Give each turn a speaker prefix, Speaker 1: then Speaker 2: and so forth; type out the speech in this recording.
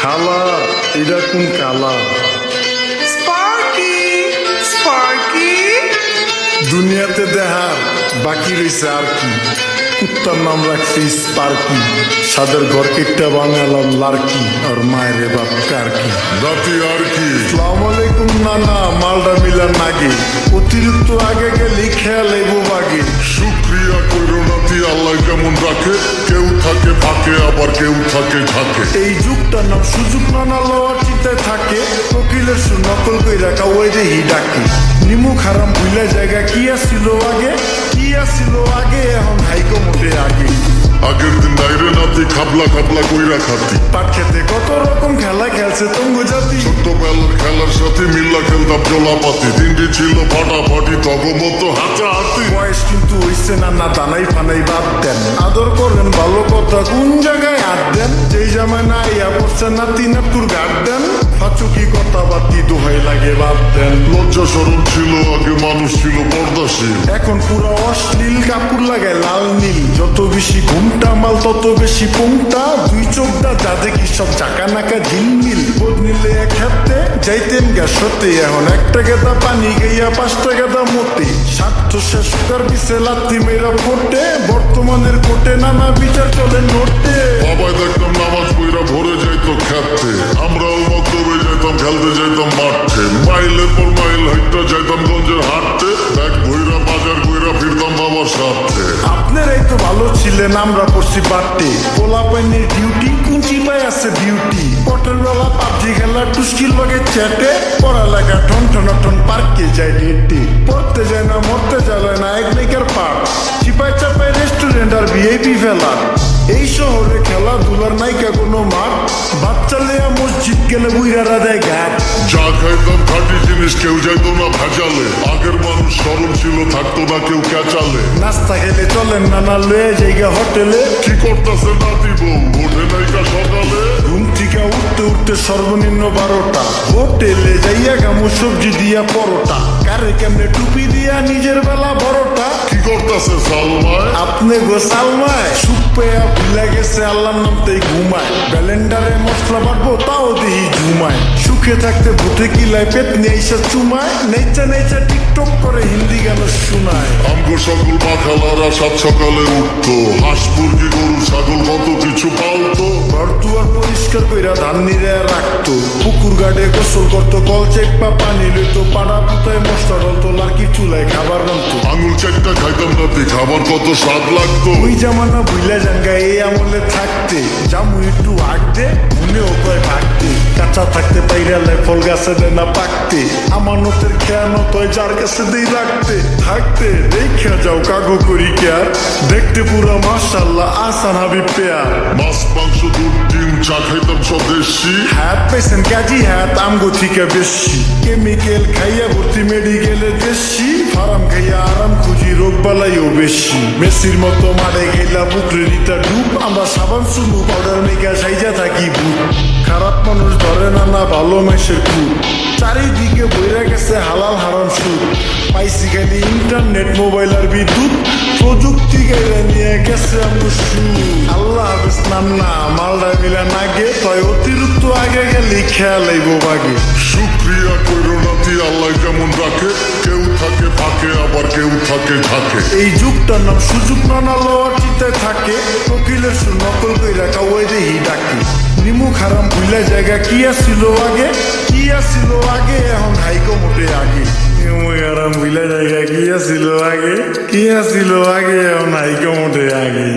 Speaker 1: খালা এটা কোন কালা?
Speaker 2: স্পার্কি স্পার্কি
Speaker 1: দুনিয়াতে দেখার বাকি রয়েছে আর কি। কুত্তার নাম রাখছি স্পার্কি, সাদের ঘর কেটটা বানালাম লার্কি, আর মায়ের বাপ কার্কি।
Speaker 3: নাতি আর কি?
Speaker 1: আসসালামু আলাইকুম নানা, মালডা মিলা নাগে, অতিরিক্ত আগে গেলে খেয়াল এবো বাগে।
Speaker 3: শুক্রিয়া কইরো নাতি, আল্লাহ কেমন রাখে, কেউ থাকে ফাঁকে আবার কেউ থাকে ঝাঁকে।
Speaker 1: এই যুগটার নাম সুযোগ, নানা লওয়ার চিন্তায় থাকে, কোকিলের সুর নকল কইরা কাউয়াই দেহি ডাকে। নিমু খারাম ভুলা জায়গা কি আসছিল আগে, কি আসছিল আগে, এখন হাইকো মোটে আগে।
Speaker 3: আগের দিন বাইরে নাতি খাবলা খাবলা কইরা খাতি,
Speaker 1: পাট খেতে কত রকম খেলা খেলছে তঙ্গ জাতি।
Speaker 3: ছোট্টবেলার খেলার সাথে মিল্লা খেলতাম জলাপাতি, তিনটি ছিল ফাটাফাটি তগমতো হাতাহাতি।
Speaker 1: বয়স কিন্তু হইছে নানা, দানাই ফানাই বাদ দেন, আদর করেন ভালো কথা কোন জায়গায় হাত দেন। যেই জামায় না ইয়া পড়ছে নাতি নাটকুর গাট দেন, ফাচুকি কথা বাতি দোহাই লাগে বাদ দেন।
Speaker 3: লজ্জা সরম ছিল আগে, মানুষ ছিল পর্দাশীল,
Speaker 1: এখন পুরো অশ্লীল, কাপড় লাগায় লাল নীল। যত বেশি ঘুমটা মাল তত বেশি পুংটা, দুই চোখটা যা দেখি সব চাকা নাকা ঝিলমিল। বোধ নিলে এক হাতে যাইতেন গা সতে, এখন একটা গেদা পানি গাইয়া 5টা গেদা মতে। স্বার্থ শেষ কর পিছে লাথি মেরা ফোটে, বর্তমানের কোটে নানা বিচার চলে নোটে।
Speaker 3: বাবাই দেখতাম নামাজ পইরা ভরে যাইতো খেতে, আমরাও মক্তবে যাইতাম, খেলতে যাইতাম মাঠে। মাইলের পর মাইল হাইটটা যাইতাম গঞ্জের হাটতে, ব্যাগ ভইরা বাজার কইরা ফিরতাম বাবার সাথে।
Speaker 1: আপনারাই তো ভালো ছিলেন, আমরা পড়ছি বাড়তে। পোলা পাইনের ডিউটি কুঞ্চি পাই আছে বিউটি, পটের বেলা পাবজি খেলা টুস্কির লগে চ্যাটে, পড়ালেখা ঠন ঠন ঠন পার্কে যায় ডেটে। পড়তে যায় না মরতে যায় না এক নাইকার পার্ট, চিপাই চাপাই রেস্টুরেন্ট আর ভিআইপি ফেলা। এই শহরে খেলাধুলার নাইকা কোনো মাঠ, বাচ্চা লেয়া মসজিদ গেলে বুইরারা দেয় ঘাট।
Speaker 3: যা খাইতাম খাঁটি জিনিস, কেউ যাইতো না ভেজালে, আগের মানুষ সরল ছিল, থাকতো না কেউ ক্যাচালে।
Speaker 1: নাস্তা খেলে চলেন নানা লয়ে জায়গা হোটেলে,
Speaker 3: কি করতেছে নাতি বউ, ওঠে নাইকা সকালে।
Speaker 1: ঘুম থেকে উঠতে উঠতে সর্বনিম্ন 12টা, হোটেলে যাইয়া গামু সবজি দিয়া পরোটা, কারে কেমনে টুপি দিয়া নিজের বেলা বড়টা।
Speaker 3: কি করতেছে সালমায়?
Speaker 1: আপনি গো সালমায় সুপ পেয়া ভুলে গেছে আল্লাহর নামতেই ঘুমায়, ব্যালেন্ডারে মশলা বাটবো তাও দেহি ঝুমায়। সুখে থাকতে ভূতে কিলায় পেট নিয়ে এসে চুমায়, নেচা নেচা টিকটক করে হিন্দি গান শোনায়।
Speaker 3: আমগো সকল মাখালারা সাত সকালে উঠতো, হাঁস মুরগি গরু ছাগল কত কিছু পালতো।
Speaker 1: ঘর দুয়ার পরিষ্কার কইরা ধান নিরে রাখতো, পুকুর ঘাটে গোসল করতো, কল চেক পা পানি লইতো, পাড়া পুতায় মশলা ডলতো, লার্কি চুলায় খাবার রান্তো।
Speaker 3: আঙুল চারটা খাইতাম নাতি, খাবার কত স্বাদ লাগতো।
Speaker 1: ওই জামানা ভুইলা জাঙ্গা এই আমলে থাকতে, জামু একটু আঁকতে মনেও কয় ভাগতে। কাঁচা থাকতে পাইরালে ফল গাছে দেয় না পাকতে, আমানতের খেয়ানত হয় যার কাছে দেই রাখতে। থাকতে দেখা যাও কাগো করি কেয়ার, দেখতে পুরা মাশাল্লাহ আসান হাবিব পেয়ার।
Speaker 3: মাছ মাংস দুধ ডিম চা খাইতাম সব দেশি,
Speaker 1: হ্যাট পেছেন কাজী হ্যাট আমগো থেকে বেশি। কেমিক্যাল খাইয়া ভর্তি মেডিকেলে দেশি, ফার্ম খাইয়া আরাম খুঁজি রোগ বালাইও বেশি। মেসির মতো মারে গেলা পুকুরের ইটা ডুব, আমরা সাবান সুনু পাউডার মেকা সাইজা থাকি ভূত। খারাপ মানুষ ধরে না না ভালো মেসের খুব, চারিদিকে বইরা গেছে হালাল হারাম সুদ। পাইছি খালি ইন্টারনেট মোবাইল আর বিদ্যুৎ, প্রযুক্তি গেলে নিয়ে গেছে আমরা সুদ। আল্লাহ হাফেজ নান্না, মালডা মিলা নাগে, তয় অতিরিক্ত আগে গেলে খেয়াল আইব বাগে।
Speaker 3: শুক্রিয়া কইরো নাতি, আল্লাহ কেমন রাখে, কেউ থাকে ফাঁকে আবার কেউ থাকে ঝাঁকে।
Speaker 1: এই যুগটার নাম সুযোগ, নানা লওয়ার চিন্তায় থাকে, কোকিলের সুর নকল কইরা কাউয়াই দেহি ডাকে। নিমু খারাম ভুলা জায়গা কি আসছিল আগে, কি আসছিল আগে, এখন হাইকো মোটে আগে। নিমু খারাম ভুলা জায়গা কি আসছিল আগে, কি আসছিল আগে, এখন হাইকো মোটে আগে।